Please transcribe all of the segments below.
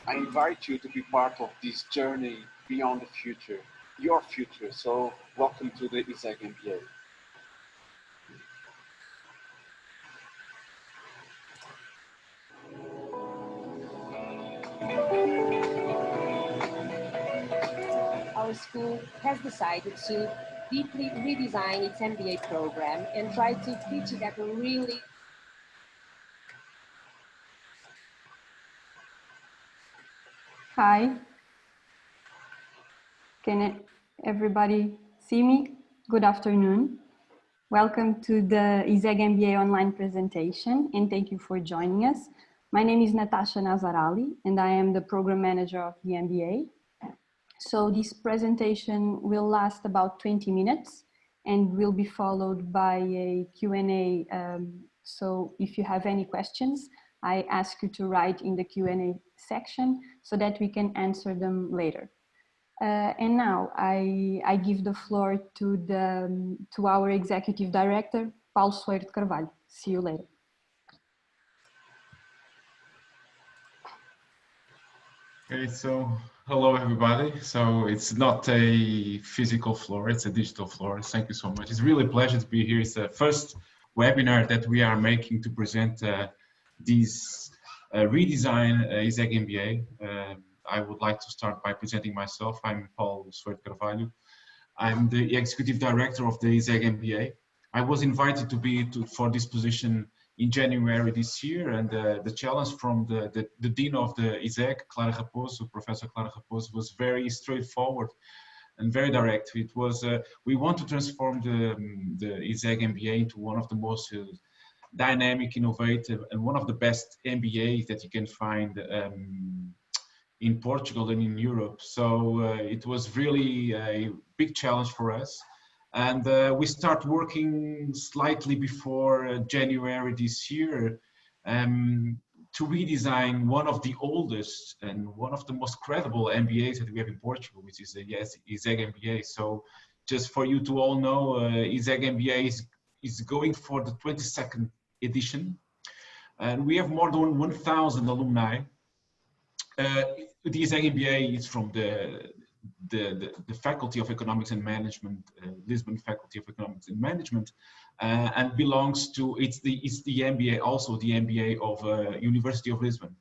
I invite you to be part of this journey beyond the future, your future. So welcome to the ISEG MBA. Our school has decided to deeply redesign its MBA program and try to teach it at a really... Hi, can everybody see me? Good afternoon. Welcome to the ISEG MBA online presentation, and thank you for joining us. My name is Natasha Nazarali, and I am the program manager of the MBA. So this presentation will last about 20 minutes and will be followed by a Q&A. So if you have any questions, I ask you to write in the Q&A section so that we can answer them later. And now I give the floor to our Executive Director, Paulo Soeiro de Carvalho. See you later. Okay, so hello everybody. So it's not a physical floor, it's a digital floor. Thank you so much. It's really a pleasure to be here. It's the first webinar that we are making to present this redesign ISEG MBA. I would like to start by presenting myself. I'm Paulo Soeiro de Carvalho. I'm the Executive Director of the ISEG MBA. I was invited for this position in January this year, and the challenge from the Dean of the ISEG, Clara Raposo, Professor Clara Raposo, was very straightforward and very direct. It was, we want to transform the ISEG MBA into one of the most dynamic, innovative, and one of the best MBAs that you can find in Portugal and in Europe. So it was really a big challenge for us. And we start working slightly before January this year to redesign one of the oldest and one of the most credible MBAs that we have in Portugal, which is the ISEG MBA. So just for you to all know, ISEG MBA is going for the 22nd edition. And we have more than 1,000 alumni. The ISEG MBA is from the Faculty of Economics and Management, Lisbon Faculty of Economics and Management, and belongs to, it's the MBA, also the MBA of University of Lisbon.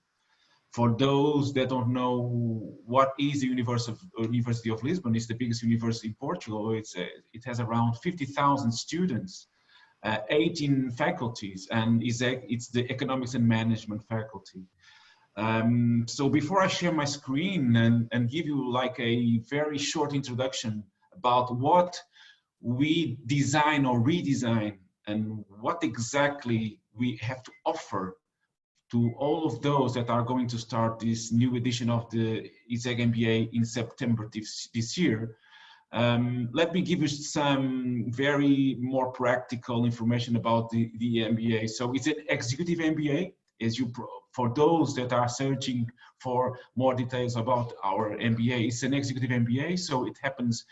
For those that don't know what is the University of Lisbon, it's the biggest university in Portugal. It has around 50,000 students, 18 faculties, and it's the Economics and Management faculty. So before I share my screen and give you like a very short introduction about what we design or redesign and what exactly we have to offer to all of those that are going to start this new edition of the ISEG MBA in September this year, let me give you some very more practical information about the MBA. So it's an executive MBA. For those that are searching for more details about our MBA, it's an executive MBA, so it happens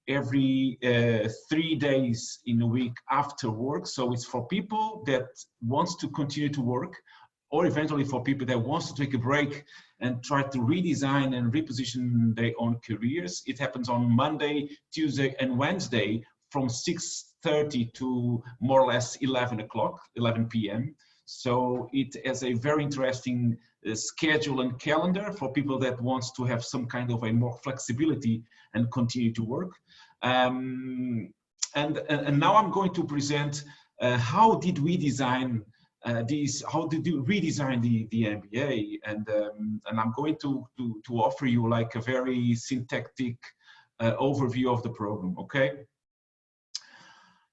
every 3 days in a week after work. So it's for people that wants to continue to work, or eventually for people that wants to take a break and try to redesign and reposition their own careers. It happens on Monday, Tuesday, and Wednesday from 6:30 to more or less 11 p.m. So it has a very interesting schedule and calendar for people that wants to have some kind of a more flexibility and continue to work. And now I'm going to present how did we design how did you redesign the MBA, and I'm going to offer you like a very syntactic overview of the program. Okay,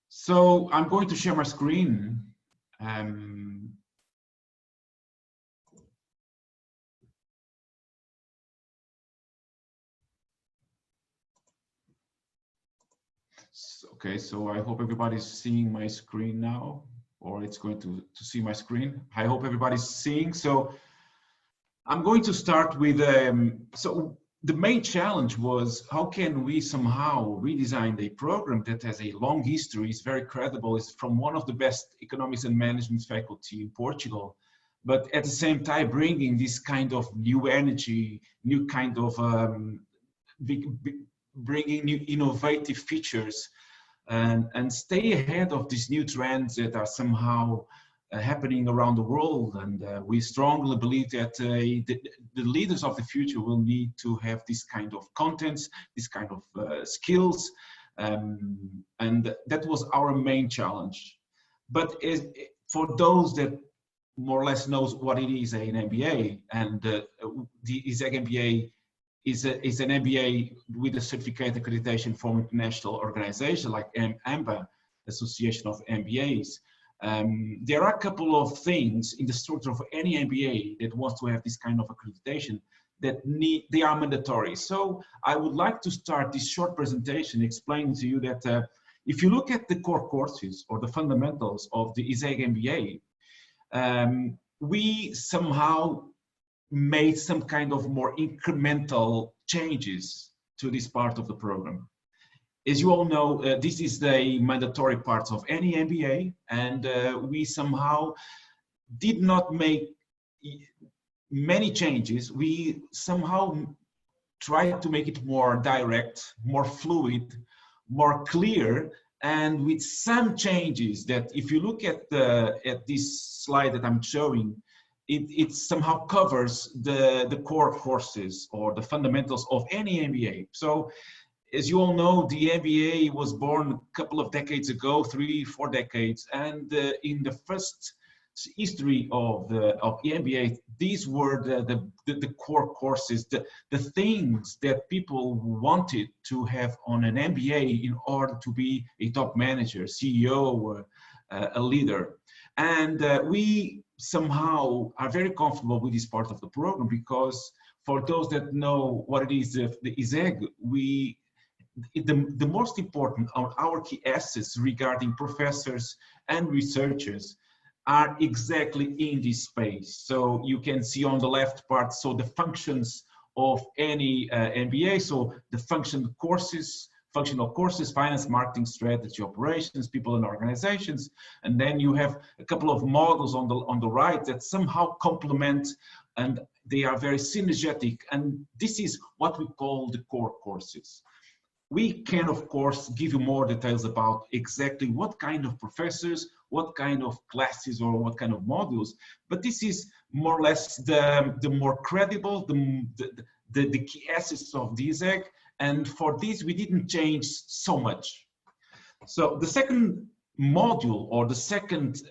so I'm going to share my screen. Okay, so I hope everybody's seeing my screen now, or it's going to see my screen. I hope everybody's seeing. So I'm going to start with, so the main challenge was how can we somehow redesign a program that has a long history, is very credible, is from one of the best economics and management faculty in Portugal, but at the same time bringing this kind of new energy, new kind of bringing new innovative features, and stay ahead of these new trends that are somehow happening around the world. And we strongly believe that the leaders of the future will need to have this kind of contents, this kind of skills, and that was our main challenge. But for those that more or less knows what it is an MBA, and the ISEG MBA is an MBA with a certificate accreditation from international organization like AMBA, Association of MBAs. There are a couple of things in the structure of any MBA that wants to have this kind of accreditation that they are mandatory. So I would like to start this short presentation explaining to you that if you look at the core courses or the fundamentals of the ISEG MBA, we somehow made some kind of more incremental changes to this part of the program. As you all know, this is the mandatory part of any MBA, and we somehow did not make many changes. We somehow tried to make it more direct, more fluid, more clear, and with some changes that if you look at this slide that I'm showing, it somehow covers the core courses or the fundamentals of any MBA. So as you all know, the MBA was born a couple of decades ago, 3-4 decades, and in the first history of the MBA, these were the core courses, the things that people wanted to have on an MBA in order to be a top manager, CEO, a leader. And we somehow are very comfortable with this part of the program, because for those that know what it is, the ISEG, the most important of our key assets regarding professors and researchers are exactly in this space. So you can see on the left part, so the functions of any MBA, so the functional courses, finance, marketing, strategy, operations, people and organizations. And then you have a couple of models on the right that somehow complement, and they are very synergetic. And this is what we call the core courses. We can, of course, give you more details about exactly what kind of professors, what kind of classes, or what kind of modules, but this is more or less the more credible, the key assets of the ISEG. And for this, we didn't change so much. So the second module, or the second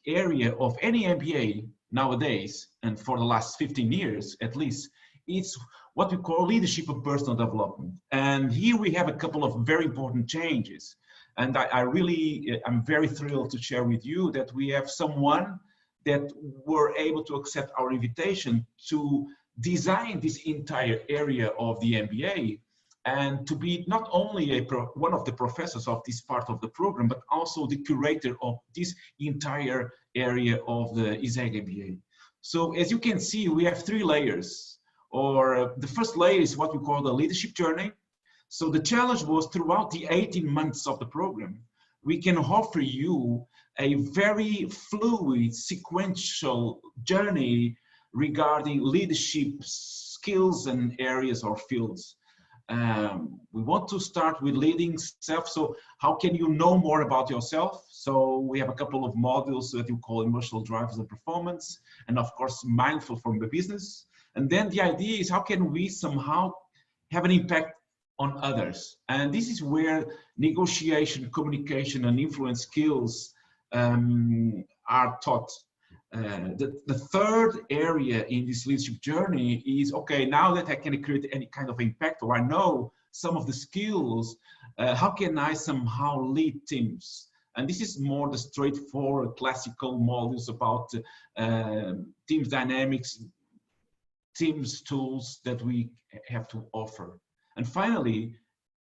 area of any MBA nowadays, and for the last 15 years at least, it's what we call leadership and personal development. And here we have a couple of very important changes. And I'm very thrilled to share with you that we have someone that were able to accept our invitation to design this entire area of the MBA, and to be not only one of the professors of this part of the program, but also the curator of this entire area of the ISEG MBA. So as you can see, we have 3 layers. Or the first layer is what we call the leadership journey. So the challenge was, throughout the 18 months of the program, we can offer you a very fluid, sequential journey regarding leadership skills and areas or fields. We want to start with leading self. So how can you know more about yourself? So we have a couple of modules that you call emotional drivers and performance, and of course, mindful from the business. And then the idea is, how can we somehow have an impact on others? And this is where negotiation, communication, and influence skills are taught. The third area in this leadership journey is, okay, now that I can create any kind of impact, or I know some of the skills, how can I somehow lead teams? And this is more the straightforward classical modules about teams dynamics, teams tools that we have to offer. And finally,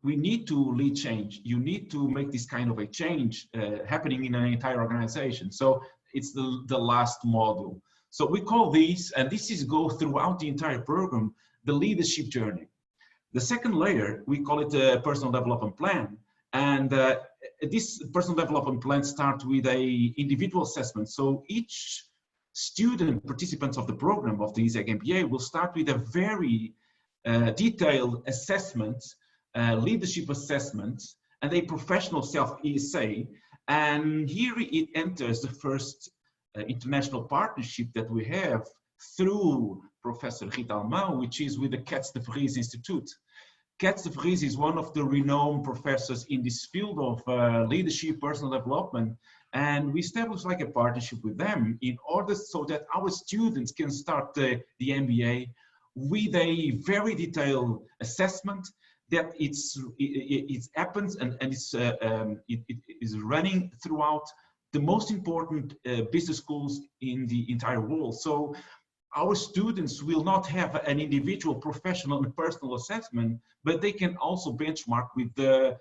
we need to lead change. You need to make this kind of a change happening in an entire organization. So it's the last module. So we call these, and this is go throughout the entire program, the leadership journey. The second layer, we call it a personal development plan. And this personal development plan starts with a individual assessment. So each student participants of the program of the ISEG MBA will start with a very detailed assessment, leadership assessment, and a professional self-essay. And here it enters the first international partnership that we have through Professor Rita Almão, which is with the Cats de Vries Institute. Cats de Vries is one of the renowned professors in this field of leadership, personal development, and we established like a partnership with them in order so that our students can start the MBA with a very detailed assessment that it happens and it is running throughout the most important business schools in the entire world. So our students will not have an individual professional and personal assessment, but they can also benchmark with the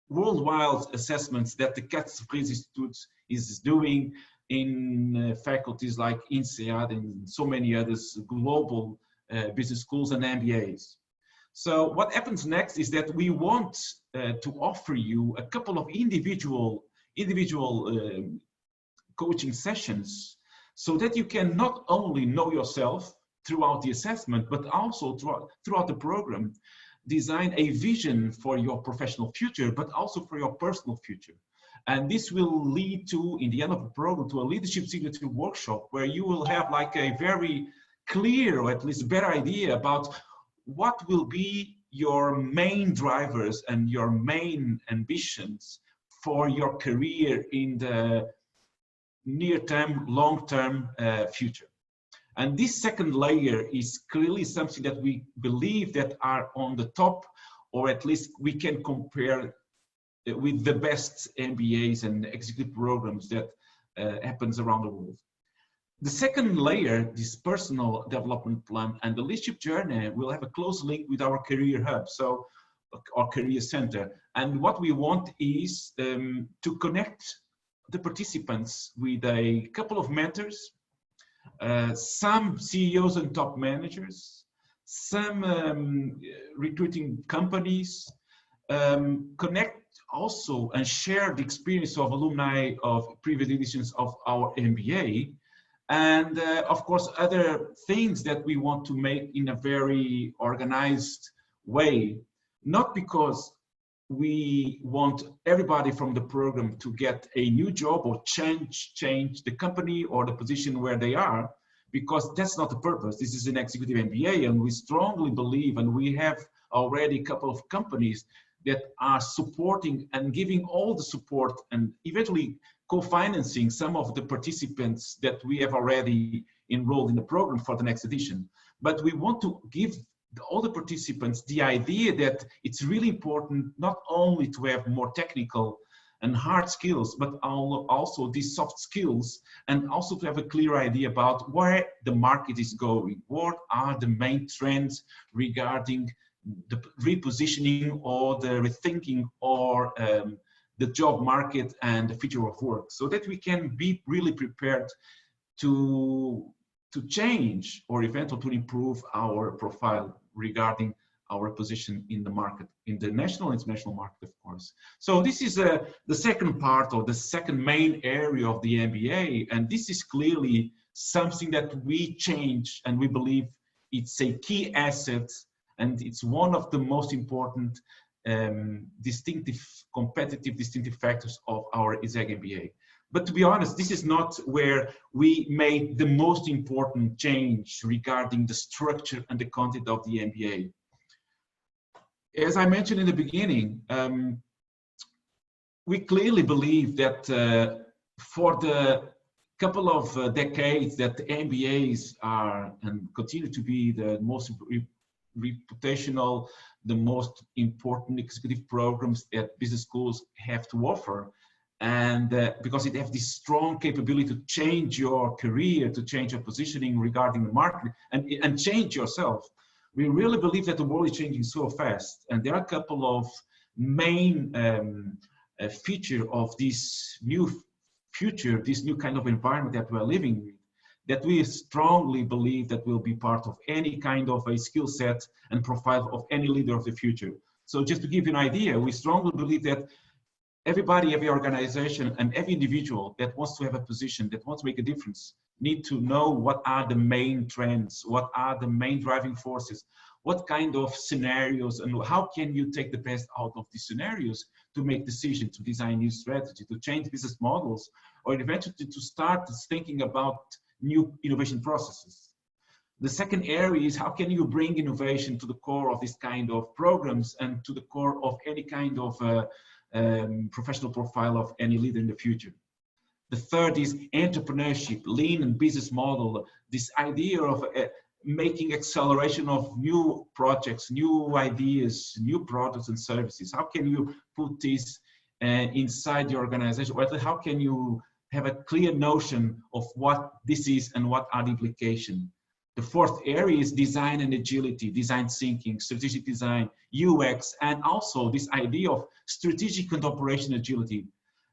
worldwide assessments that the Cats de Vries Institute is doing in faculties like INSEAD and so many others global business schools and MBAs. So what happens next is that we want to offer you a couple of individual coaching sessions so that you can not only know yourself throughout the assessment, but also throughout the program, design a vision for your professional future, but also for your personal future. And this will lead to, in the end of the program, to a leadership signature workshop where you will have like a very clear, or at least better idea about what will be your main drivers and your main ambitions for your career in the near-term, long-term future. And this second layer is clearly something that we believe that are on the top, or at least we can compare with the best MBAs and executive programs that happens around the world. The second layer, this personal development plan and the leadership journey, will have a close link with our career hub, so our career center. And what we want is to connect the participants with a couple of mentors, some CEOs and top managers, some recruiting companies, connect also and share the experience of alumni of previous editions of our MBA, and of course other things that we want to make in a very organized way, not because we want everybody from the program to get a new job or change the company or the position where they are, because that's not the purpose. This is an executive MBA, and we strongly believe, and we have already a couple of companies that are supporting and giving all the support and eventually co-financing some of the participants that we have already enrolled in the program for the next edition. But we want to give all the participants the idea that it's really important not only to have more technical and hard skills, but also these soft skills, and also to have a clear idea about where the market is going, what are the main trends regarding the repositioning or the rethinking or the job market and the future of work, so that we can be really prepared to change or eventually to improve our profile regarding our position in the market, in the national and international market, of course. So this is the second part, or the second main area of the MBA, and this is clearly something that we change, and we believe it's a key asset, and it's one of the most important competitive distinctive factors of our ISEG MBA. But to be honest, this is not where we made the most important change regarding the structure and the content of the MBA. As I mentioned in the beginning, we clearly believe that for the couple of decades that the MBAs are and continue to be the most reputational, the most important executive programs that business schools have to offer, and because it has this strong capability to change your career, to change your positioning regarding the market, and change yourself. We really believe that the world is changing so fast, and there are a couple of main features of this new future, this new kind of environment that we're living with, that we strongly believe that will be part of any kind of a skill set and profile of any leader of the future. So just to give you an idea, we strongly believe that everybody, every organization, and every individual that wants to have a position, that wants to make a difference, need to know what are the main trends, what are the main driving forces, what kind of scenarios, and how can you take the best out of these scenarios to make decisions, to design new strategy, to change business models, or eventually to start thinking about new innovation processes. The second area is how can you bring innovation to the core of this kind of programs and to the core of any kind of professional profile of any leader in the future. The third is entrepreneurship, lean and business model, this idea of making acceleration of new projects, new ideas, new products and services. How can you put this inside your organization? Or how can you have a clear notion of what this is and what are the implications? The fourth area is design and agility, design thinking, strategic design, UX, and also this idea of strategic and operational agility.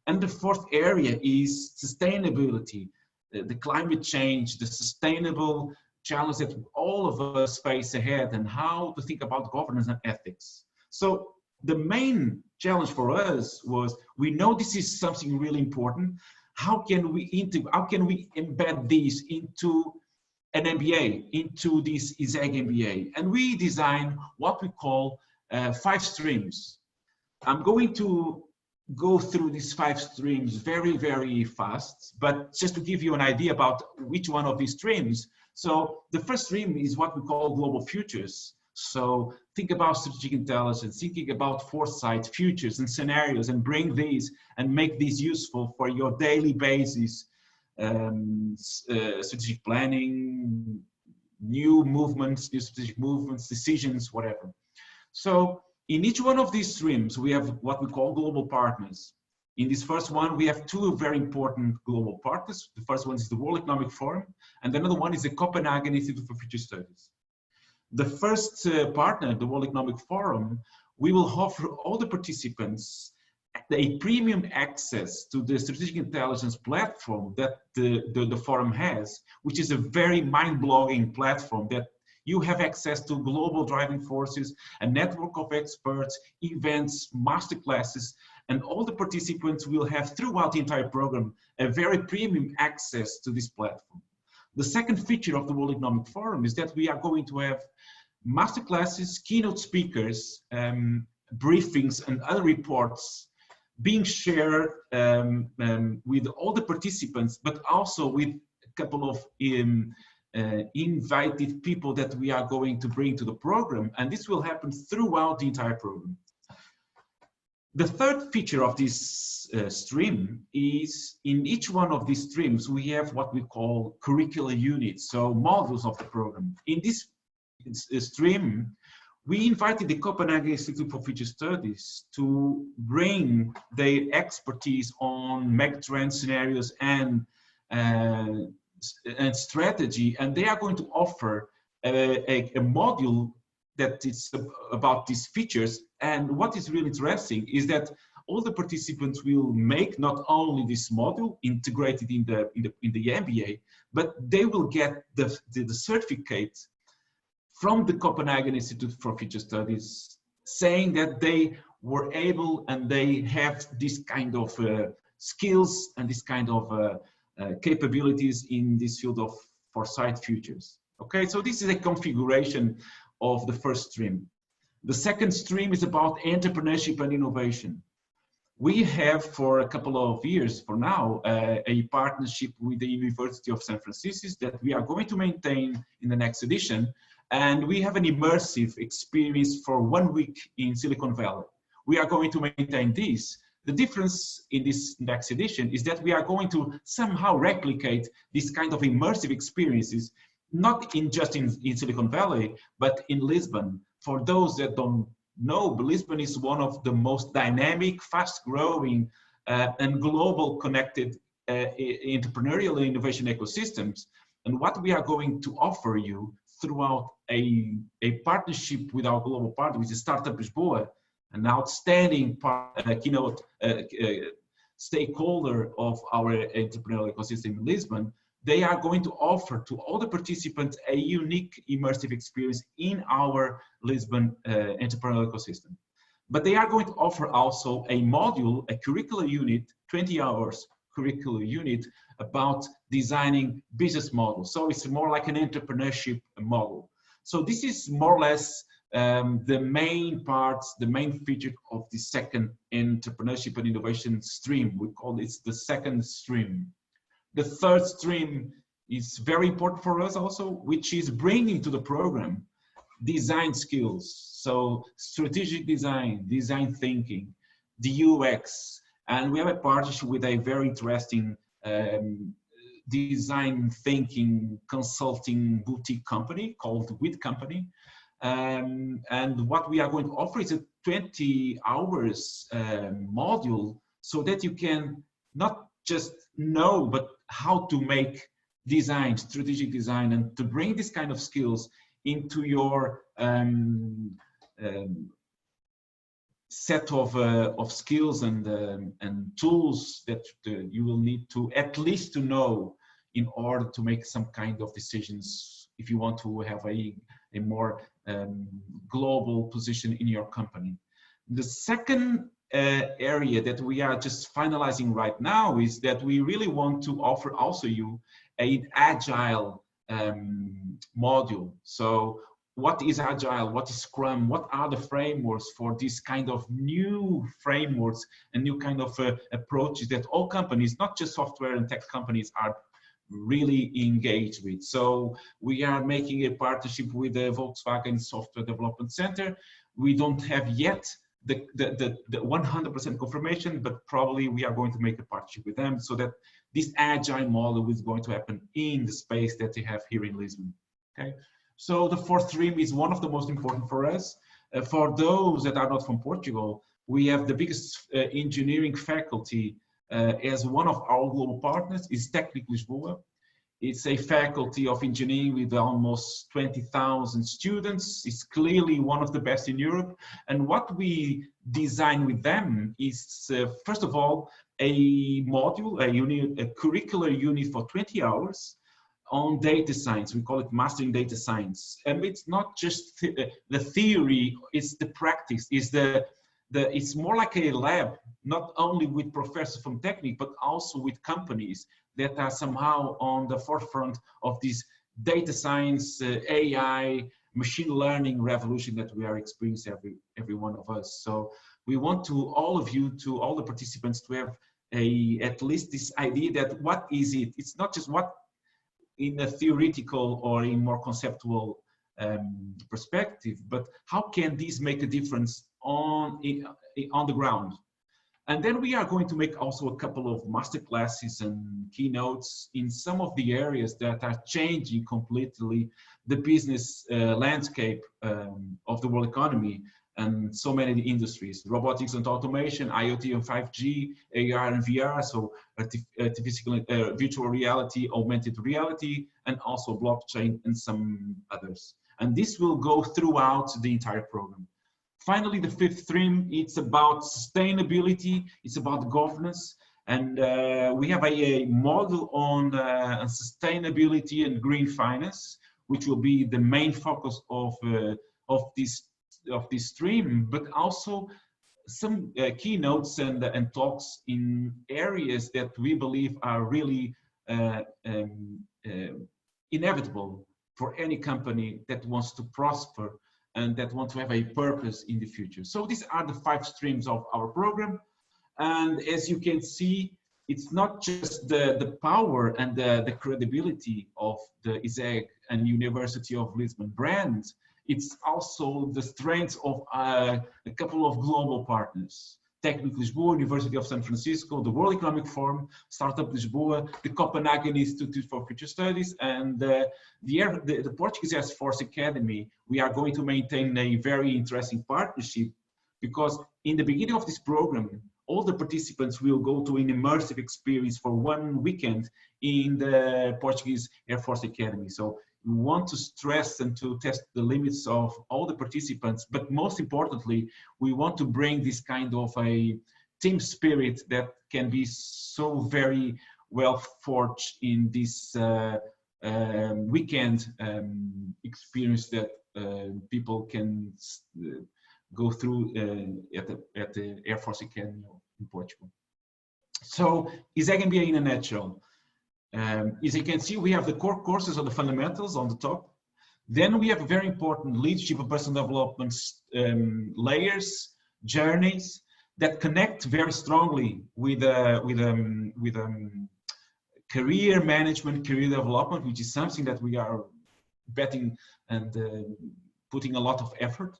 And the fourth area is sustainability, the climate change, the sustainable challenge that all of us face ahead, and how to think about governance and ethics. So the main challenge for us was, we know this is something really important. How can we embed this into an MBA, into this ISEG MBA? And we designed what we call 5 streams. I'm going to go through these 5 streams very, very fast, but just to give you an idea about which one of these streams. So the first stream is what we call global futures. So think about strategic intelligence, thinking about foresight, futures and scenarios, and bring these and make these useful for your daily basis, strategic planning, new movements, new strategic movements, decisions, whatever. So in each one of these streams, we have what we call global partners. In this first one, we have 2 very important global partners. The first one is the World Economic Forum, and another one is the Copenhagen Institute for Future Studies. The first partner, the World Economic Forum, we will offer all the participants a premium access to the strategic intelligence platform that the forum has, which is a very mind-blowing platform that you have access to global driving forces, a network of experts, events, masterclasses, and all the participants will have throughout the entire program a very premium access to this platform. The second feature of the World Economic Forum is that we are going to have masterclasses, keynote speakers, briefings, and other reports being shared with all the participants, but also with a couple of invited people that we are going to bring to the program, and this will happen throughout the entire program. The third feature of this stream is, in each one of these streams, we have what we call curricular units, so modules of the program. In this stream, we invited the Copenhagen Institute for Future Studies to bring their expertise on megatrend scenarios and strategy, and they are going to offer a module that is about these features. And what is really interesting is that all the participants will make not only this module integrated in the MBA, but they will get the certificate from the Copenhagen Institute for Future Studies, saying that they were able and they have this kind of skills and this kind of capabilities in this field of foresight futures. Okay, so this is a configuration of the first stream. The second stream is about entrepreneurship and innovation. We have, for a couple of years for now, a partnership with the University of San Francisco that we are going to maintain in the next edition. And we have an immersive experience for 1 week in Silicon Valley. We are going to maintain this. The difference in this next edition is that we are going to somehow replicate this kind of immersive experiences, not just in Silicon Valley, but in Lisbon. For those that don't know, Lisbon is one of the most dynamic, fast-growing, and global connected entrepreneurial and innovation ecosystems. And what we are going to offer you throughout a partnership with our global partner, which is Startup Lisboa, an outstanding keynote stakeholder of our entrepreneurial ecosystem in Lisbon, they are going to offer to all the participants a unique immersive experience in our Lisbon entrepreneurial ecosystem. But they are going to offer also a module, a curricular unit, 20 hours, curricular unit about designing business models. So it's more like an entrepreneurship model. So this is more or less the main parts, the main feature of the second entrepreneurship and innovation stream. We call it the second stream. The third stream is very important for us also, which is bringing to the program design skills. So strategic design, design thinking, the UX, and we have a partnership with a very interesting design thinking consulting boutique company called WIT Company. And what we are going to offer is a 20 hours module so that you can not just know, but how to make design, strategic design, and to bring this kind of skills into your set of skills and tools that you will need to at least to know in order to make some kind of decisions if you want to have a more global position in your company. The second area that we are just finalizing right now is that we really want to offer also you an agile module. So what is agile, what is Scrum, what are the frameworks for this kind of new frameworks and new kind of approaches that all companies, not just software and tech companies, are really engaged with. So we are making a partnership with the Volkswagen Software Development Center. We don't have yet the 100% confirmation, but probably we are going to make a partnership with them so that this agile model is going to happen in the space that they have here in Lisbon. Okay. So the fourth stream is one of the most important for us. For those that are not from Portugal, we have the biggest engineering faculty as one of our global partners is Técnico Lisboa. It's a faculty of engineering with almost 20,000 students. It's clearly one of the best in Europe. And what we design with them is, first of all, a module, a curricular unit for 20 hours on data science. We call it Mastering Data Science. And it's not just the theory, it's the practice, it's more like a lab, not only with professors from Technic, but also with companies that are somehow on the forefront of this data science, AI, machine learning revolution that we are experiencing, every one of us. So we want to all the participants to have at least this idea that what is it? It's not just what in a theoretical or in more conceptual perspective, but how can these make a difference on the ground? And then we are going to make also a couple of master classes and keynotes in some of the areas that are changing completely the business landscape of the world economy and so many industries: robotics and automation, IoT and 5G, AR and VR, so artificial virtual reality, augmented reality, and also blockchain and some others. And this will go throughout the entire program. Finally, the fifth stream, it's about sustainability, it's about governance, and we have a model on sustainability and green finance, which will be the main focus of this stream, but also some keynotes and talks in areas that we believe are really inevitable for any company that wants to prosper and that want to have a purpose in the future. So these are the 5 streams of our program. And as you can see, it's not just the power and the credibility of the ISEG and University of Lisbon brand, it's also the strength of a couple of global partners. Técnico Lisboa, University of San Francisco, the World Economic Forum, Startup Lisboa, the Copenhagen Institute for Future Studies, and the Portuguese Air Force Academy. We are going to maintain a very interesting partnership because in the beginning of this program, all the participants will go to an immersive experience for 1 weekend in the Portuguese Air Force Academy. So we want to stress and to test the limits of all the participants, but most importantly, we want to bring this kind of a team spirit that can be so very well forged in this weekend experience that people can go through at the Air Force Academy in Portugal. So ISEG MBA in a nutshell. As you can see, we have the core courses or the fundamentals on the top. Then we have very important leadership and personal development layers, journeys that connect very strongly with career management, career development, which is something that we are betting and putting a lot of effort.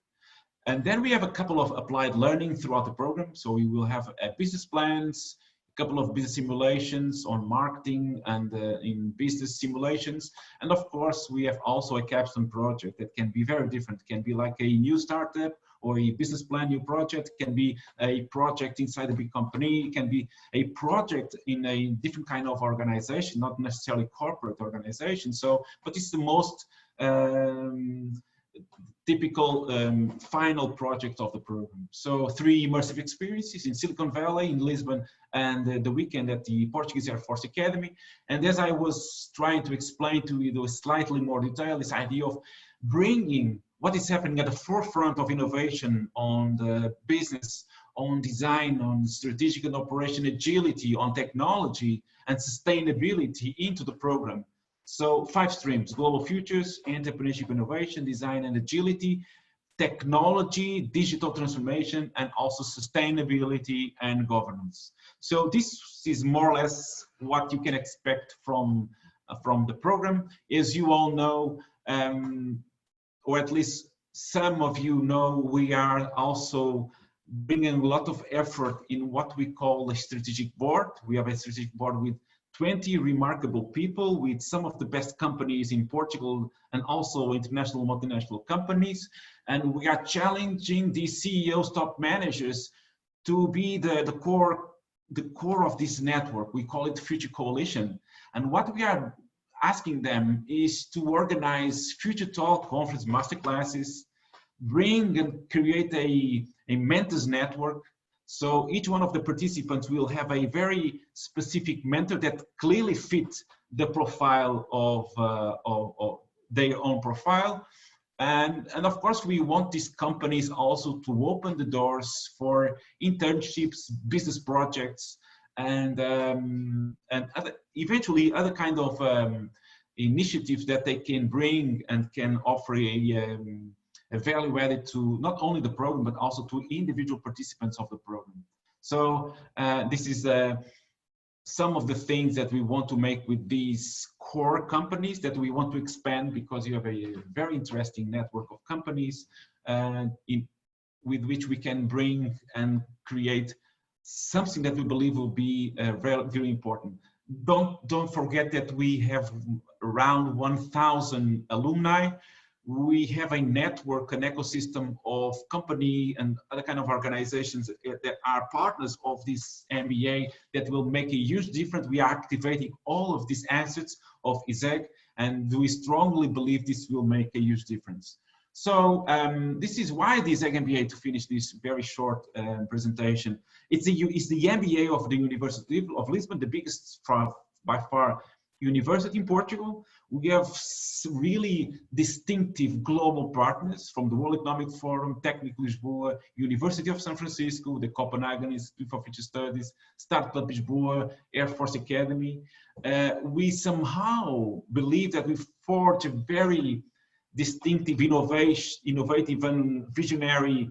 And then we have a couple of applied learning throughout the program. So we will have business plans, a couple of business simulations on marketing and in business simulations. And of course, we have also a capstone project that can be very different. It can be like a new startup or a business plan, new project. It can be a project inside a big company. It can be a project in a different kind of organization, not necessarily corporate organization. So, but it's the most typical final project of the program. So 3 immersive experiences in Silicon Valley, in Lisbon, and the weekend at the Portuguese Air Force Academy. And as I was trying to explain to you with slightly more detail, this idea of bringing what is happening at the forefront of innovation on the business, on design, on strategic and operation agility, on technology and sustainability into the program. So 5 streams: global futures, entrepreneurship, innovation, design and agility, technology, digital transformation, and also sustainability and governance. So this is more or less what you can expect from the program. As you all know, or at least some of you know, we are also bringing a lot of effort in what we call a strategic board. We have a strategic board with 20 remarkable people, with some of the best companies in Portugal and also international multinational companies. And we are challenging these CEOs, top managers, to be the core of this network. We call it Future Coalition. And what we are asking them is to organize Future Talk conference masterclasses, bring and create a mentors network. So each one of the participants will have a very specific mentor that clearly fits the profile of their own profile. And of course, we want these companies also to open the doors for internships, business projects, and eventually other kind of initiatives that they can bring and can offer a value added to not only the program, but also to individual participants of the program. So this is some of the things that we want to make with these core companies that we want to expand, because you have a very interesting network of companies with which we can bring and create something that we believe will be very, very important. Don't forget that we have around 1,000 alumni. We have a network, an ecosystem of company and other kind of organizations that are partners of this MBA that will make a huge difference. We are activating all of these assets of ISEG, and we strongly believe this will make a huge difference. So this is why the ISEG MBA, to finish this very short presentation, it's the MBA of the University of Lisbon, the biggest by far university in Portugal. We have really distinctive global partners from the World Economic Forum, Técnico Lisboa, University of San Francisco, the Copenhagen Institute for Future Studies, Startup Lisboa, Air Force Academy. We somehow believe that we forge a very distinctive, innovative and visionary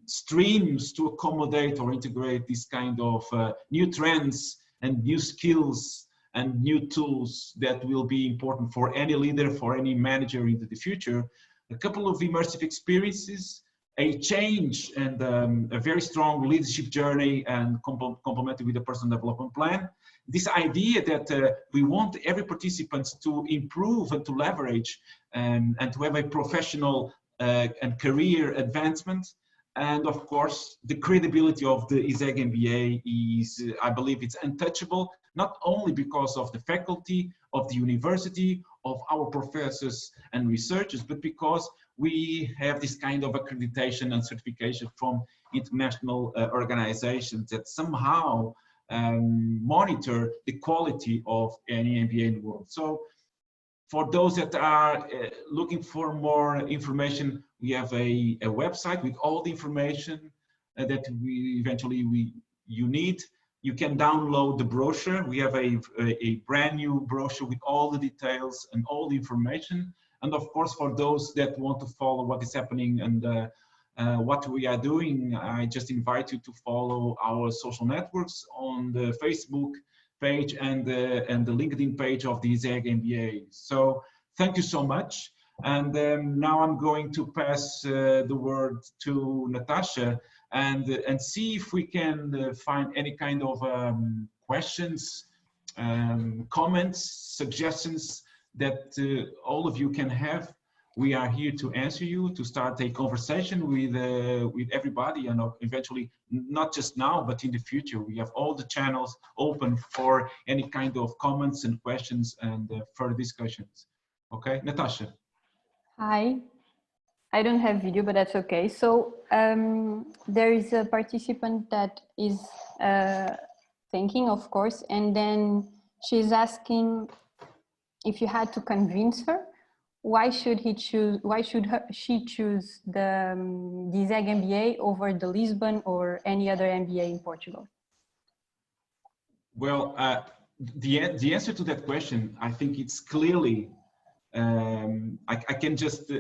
streams to accommodate or integrate this kind of new trends and new skills and new tools that will be important for any leader, for any manager into the future. A couple of immersive experiences, a change and a very strong leadership journey, and complemented with a personal development plan. This idea that we want every participant to improve and to leverage and to have a professional and career advancement. And of course, the credibility of the ISEG MBA is, I believe it's untouchable, not only because of the faculty of the university, of our professors and researchers, but because we have this kind of accreditation and certification from international organizations that somehow monitor the quality of any MBA in the world. So for those that are looking for more information, we have a website with all the information that you need. you can download the brochure. We have a brand new brochure with all the details and all the information. And of course, for those that want to follow what is happening and what we are doing, I just invite you to follow our social networks on the Facebook page and the LinkedIn page of the ISEG MBA. So thank you so much. And now I'm going to pass the word to Natasha and see if we can find any kind of questions, comments, suggestions that all of you can have. We are here to answer you, to start a conversation with everybody, and eventually, not just now, but in the future. We have all the channels open for any kind of comments and questions and further discussions. Okay, Natasha. Hi. I don't have video, but that's okay. So there is a participant that is thinking, of course, and then she's asking if you had to convince her, why should she choose the ISEG MBA over the Lisbon or any other MBA in Portugal? Well, the answer to that question, I think it's clearly, I can just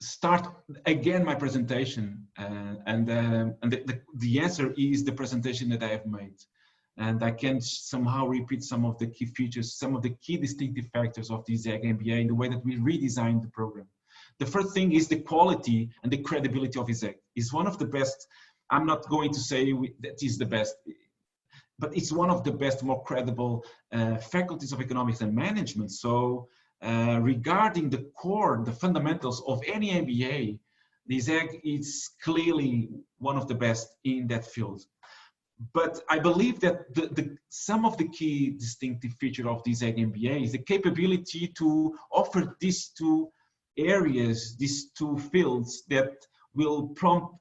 start again my presentation, and the answer is the presentation that I have made. And I can somehow repeat some of the key features, some of the key distinctive factors of the ISEG MBA in the way that we redesigned the program. The first thing is the quality and the credibility of ISEG. It's one of the best. I'm not going to say that is the best, but it's one of the best, more credible faculties of economics and management. So regarding the core, the fundamentals of any MBA, the ISEG is clearly one of the best in that field. But I believe that some of the key distinctive feature of the ISEG MBA is the capability to offer these two areas, these two fields that will prompt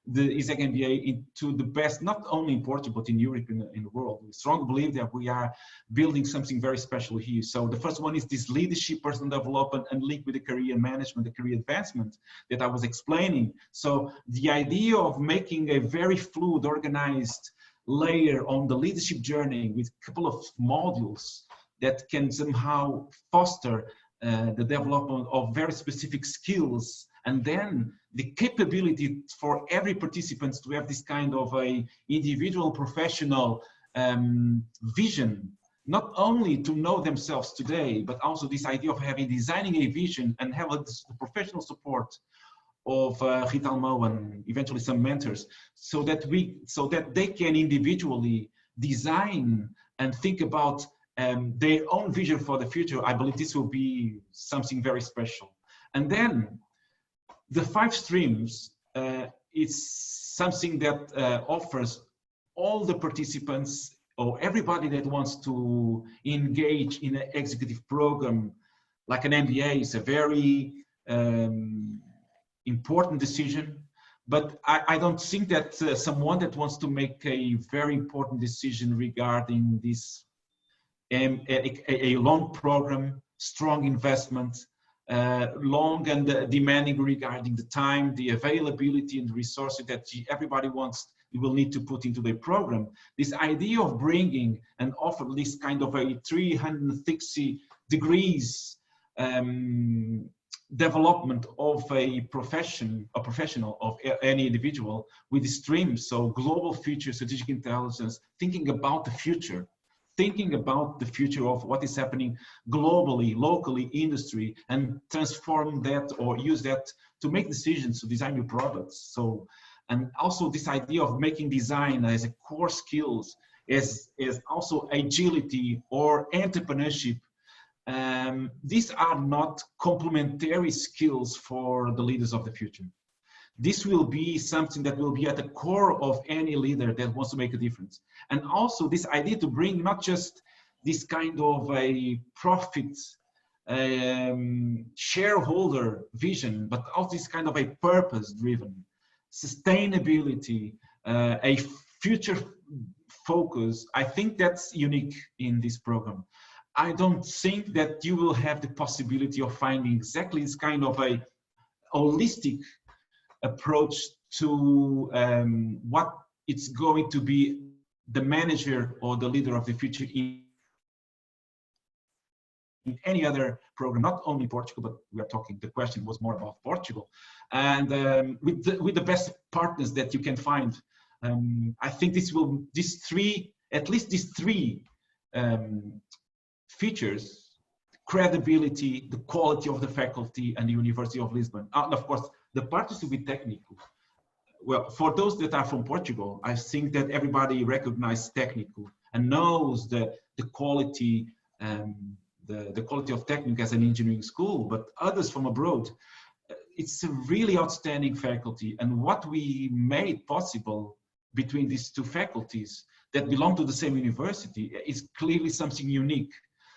the ISEG MBA into the best, not only in Portugal, but in Europe and in the world. We strongly believe that we are building something very special here. So the first one is this leadership, personal development, and link with the career management, the career advancement that I was explaining. So the idea of making a very fluid, organized layer on the leadership journey with a couple of modules that can somehow foster the development of very specific skills, and then the capability for every participant to have this kind of a individual professional vision, not only to know themselves today, but also this idea of designing a vision and have the professional support of Rita Almo and eventually some mentors, so that they can individually design and think about their own vision for the future. I believe this will be something very special. And then the 5 streams, it's something that offers all the participants or everybody that wants to engage in an executive program like an MBA is a very important decision. But I don't think that someone that wants to make a very important decision regarding this a long program, strong investment, long and demanding regarding the time, the availability and the resources that everybody will need to put into their program. This idea of bringing and offer this kind of a 360 degrees development of a professional of any individual with streams. So global future, strategic intelligence, thinking about the future of what is happening globally, locally, industry, and transform that or use that to make decisions to design new products. So, and also this idea of making design as a core skills is also agility or entrepreneurship. These are not complementary skills for the leaders of the future. This will be something that will be at the core of any leader that wants to make a difference. And also this idea to bring not just this kind of a profit shareholder vision, but also this kind of a purpose-driven, sustainability, a future focus. I think that's unique in this program. I don't think that you will have the possibility of finding exactly this kind of a holistic approach to what it's going to be the manager or the leader of the future in any other program, not only Portugal, but we are talking, the question was more about Portugal. And with the best partners that you can find. I think at least these three features, credibility, the quality of the faculty, and the University of Lisbon. And of course, the partnership with Técnico. Well, for those that are from Portugal, I think that everybody recognizes Técnico and knows the quality, the quality of Técnico as an engineering school. But others from abroad, it's a really outstanding faculty. And what we made possible between these two faculties that belong to the same university is clearly something unique.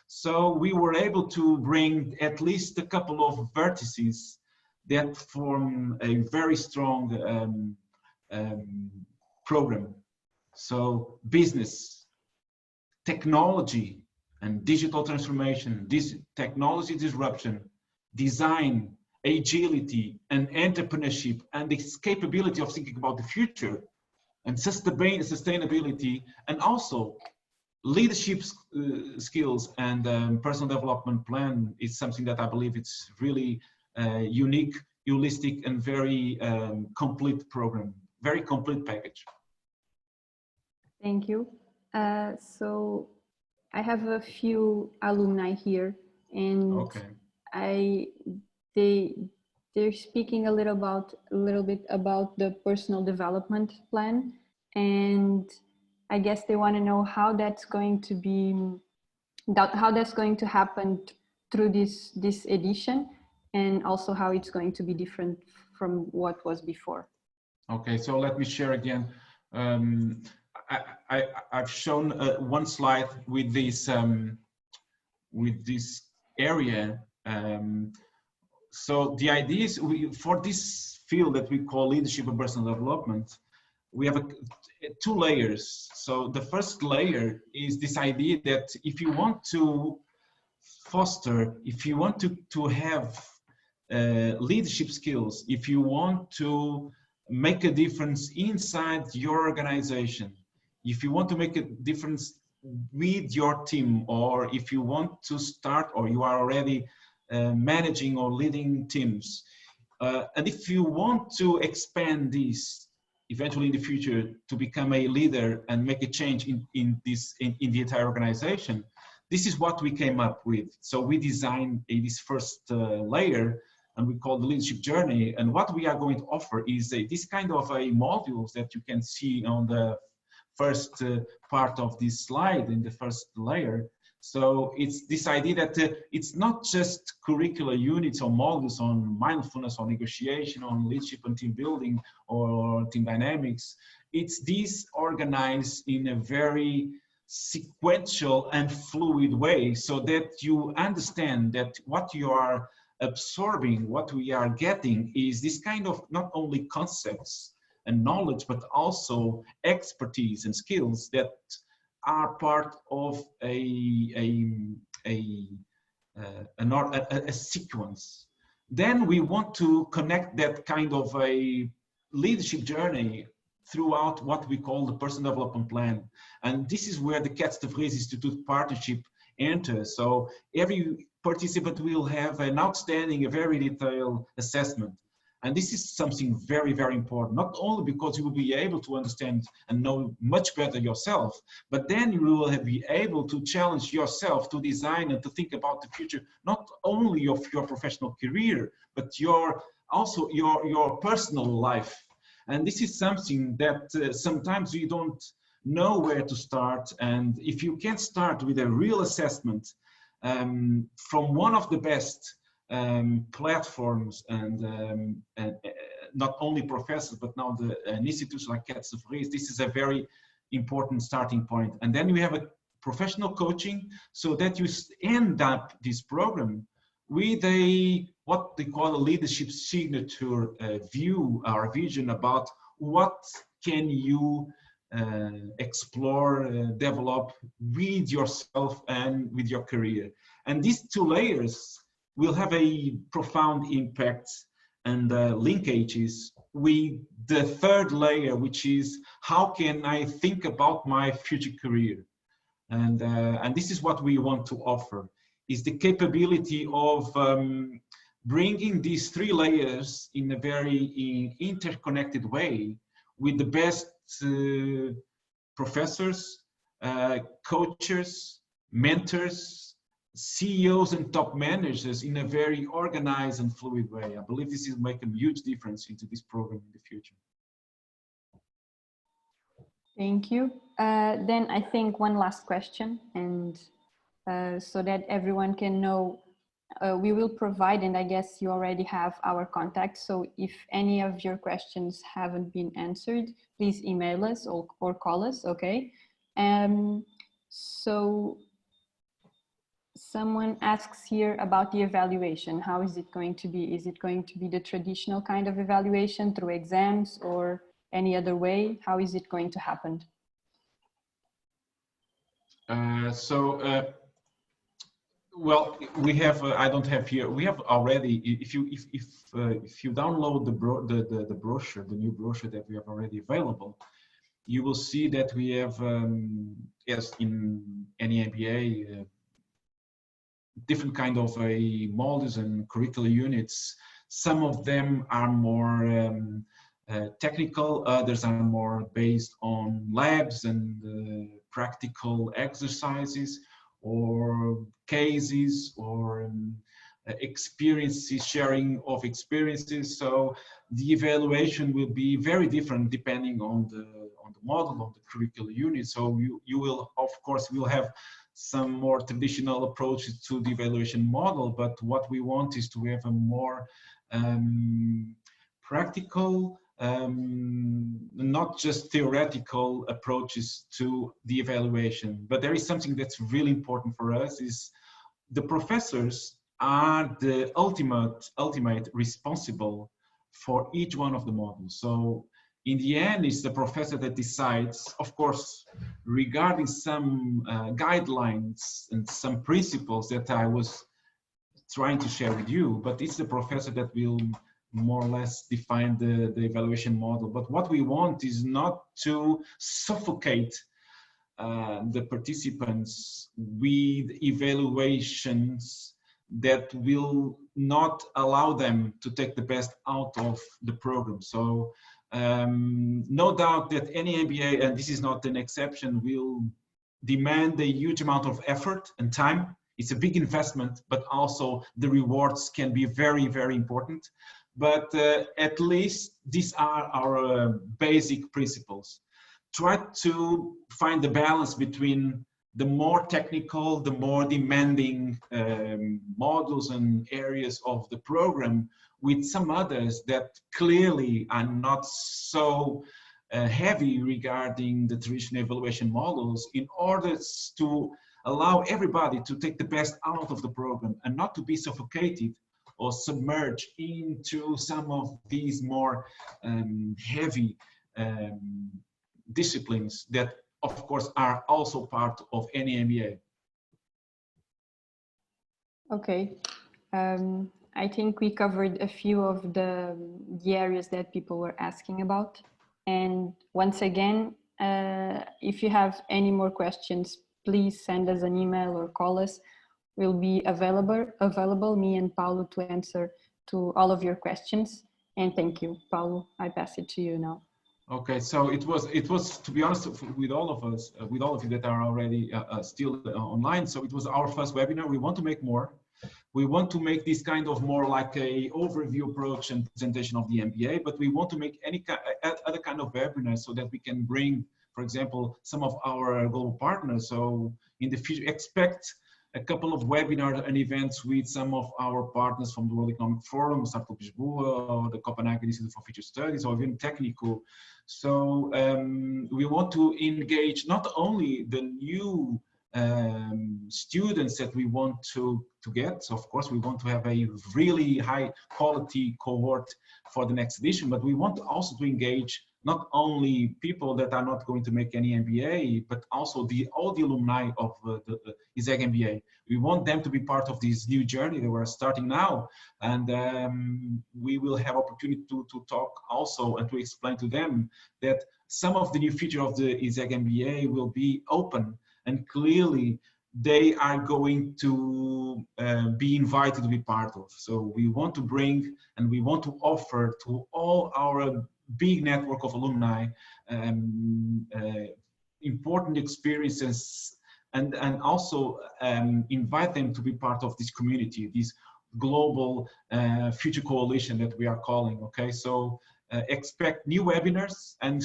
So we were able to bring at least a couple of vertices that form a very strong program. So business, technology and digital transformation, technology disruption, design, agility and entrepreneurship, and this capability of thinking about the future, and sustainability, and also leadership skills and personal development plan is something that I believe it's really unique, holistic, and very complete program, very complete package. Thank you. So I have a few alumni here, and they're speaking a little bit about the personal development plan, and I guess they want to know how that's going to be, how that's going to happen through this edition, and also how it's going to be different from what was before. Okay, so let me share again. I've shown one slide with this area. So the idea is, for this field that we call leadership and personal development, we have two layers. So the first layer is this idea that if you want to foster, if you want to have leadership skills, if you want to make a difference inside your organization, if you want to make a difference with your team, or if you want to start, or you are already managing or leading teams, and if you want to expand this eventually in the future to become a leader and make a change in the entire organization, this is what we came up with. So we designed this first layer, and we call the leadership journey. And what we are going to offer is this kind of modules that you can see on the first part of this slide in the first layer. So it's this idea that it's not just curricular units or modules on mindfulness or negotiation, on leadership and team building or team dynamics. It's these organized in a very sequential and fluid way, so that you understand that what you are absorbing, what we are getting, is this kind of not only concepts and knowledge, but also expertise and skills that are part of a sequence. Then we want to connect that kind of a leadership journey throughout what we call the personal development plan. And this is where the Cats de Vries Institute partnership enters. So every participant will have an outstanding, a very detailed assessment. And this is something very, very important, not only because you will be able to understand and know much better yourself, but then you will be able to challenge yourself to design and to think about the future, not only of your professional career, but also your personal life. And this is something that sometimes we don't know where to start. And if you can start with a real assessment from one of the best platforms and not only professors, but now an institution like Cats de Vries, this is a very important starting point. And then we have a professional coaching, so that you end up this program with what they call a leadership signature view or vision about what can you explore, develop with yourself and with your career. And these two layers will have a profound impact and linkages with the third layer, which is how can I think about my future career? And this is what we want to offer, is the capability of bringing these three layers in a very interconnected way with the best professors, coaches, mentors, CEOs and top managers in a very organized and fluid way. I believe this is making a huge difference into this program in the future. Thank you. Then I think one last question, and so that everyone can know, we will provide, and I guess you already have our contact. So if any of your questions haven't been answered, please email us or call us, okay? So someone asks here about the evaluation. How is it going to be? Is it going to be the traditional kind of evaluation through exams or any other way? How is it going to happen? Well, we have. I don't have here. We have already. If you download the brochure, the new brochure that we have already available, you will see that we have, yes, in any MBA, different kind of modules and curricular units. Some of them are more technical, others are more based on labs and practical exercises or cases or experiences, sharing of experiences. So the evaluation will be very different depending on the model of the curricular unit. So you will, of course, will have some more traditional approaches to the evaluation model, but what we want is to have a more practical, not just theoretical approaches to the evaluation. But there is something that's really important for us, is the professors are the ultimate responsible for each one of the modules. So in the end, it's the professor that decides, of course, regarding some guidelines and some principles that I was trying to share with you, but it's the professor that will more or less define the evaluation model. But what we want is not to suffocate the participants with evaluations that will not allow them to take the best out of the program. So no doubt that any MBA, and this is not an exception, will demand a huge amount of effort and time. It's a big investment, but also the rewards can be very, very important. But at least these are our basic principles. Try to find the balance between the more technical, the more demanding modules and areas of the program with some others that clearly are not so heavy regarding the traditional evaluation models, in order to allow everybody to take the best out of the program and not to be suffocated or submerged into some of these more heavy disciplines that, of course, are also part of any MBA. Okay. I think we covered a few of the areas that people were asking about. And once again, if you have any more questions, please send us an email or call us. We'll be available, me and Paulo, to answer to all of your questions. And thank you, Paulo. I pass it to you now. Okay, so it was to be honest with all of us, with all of you that are already still online. So it was our first webinar. We want to make more. We want to make this kind of more like a overview approach and presentation of the MBA, but we want to make any other kind of webinar so that we can bring, for example, some of our global partners. So in the future, expect a couple of webinars and events with some of our partners from the World Economic Forum, Instituto Lisboa, or the Copenhagen Institute for Future Studies, or even Técnico. So we want to engage not only the new students that we want to get. So of course we want to have a really high quality cohort for the next edition, but we want also to engage not only people that are not going to make any MBA, but also all the alumni of the ISEG MBA. We want them to be part of this new journey that we're starting now. And we will have opportunity to talk also and to explain to them that some of the new features of the ISEG MBA will be open, and clearly they are going to be invited to be part of. So we want to bring and we want to offer to all our big network of alumni important experiences, and also invite them to be part of this community, this global future coalition that we are calling. Okay, so expect new webinars, and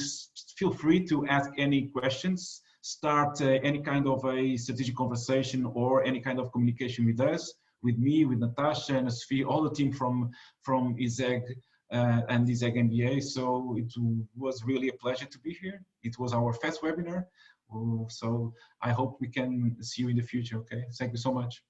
feel free to ask any questions, start any kind of a strategic conversation or any kind of communication with us, with me, with Natasha and Sophie, all the team from ISEG and ISEG MBA. So it was really a pleasure to be here. It was our first webinar. So I hope we can see you in the future. Okay, thank you so much.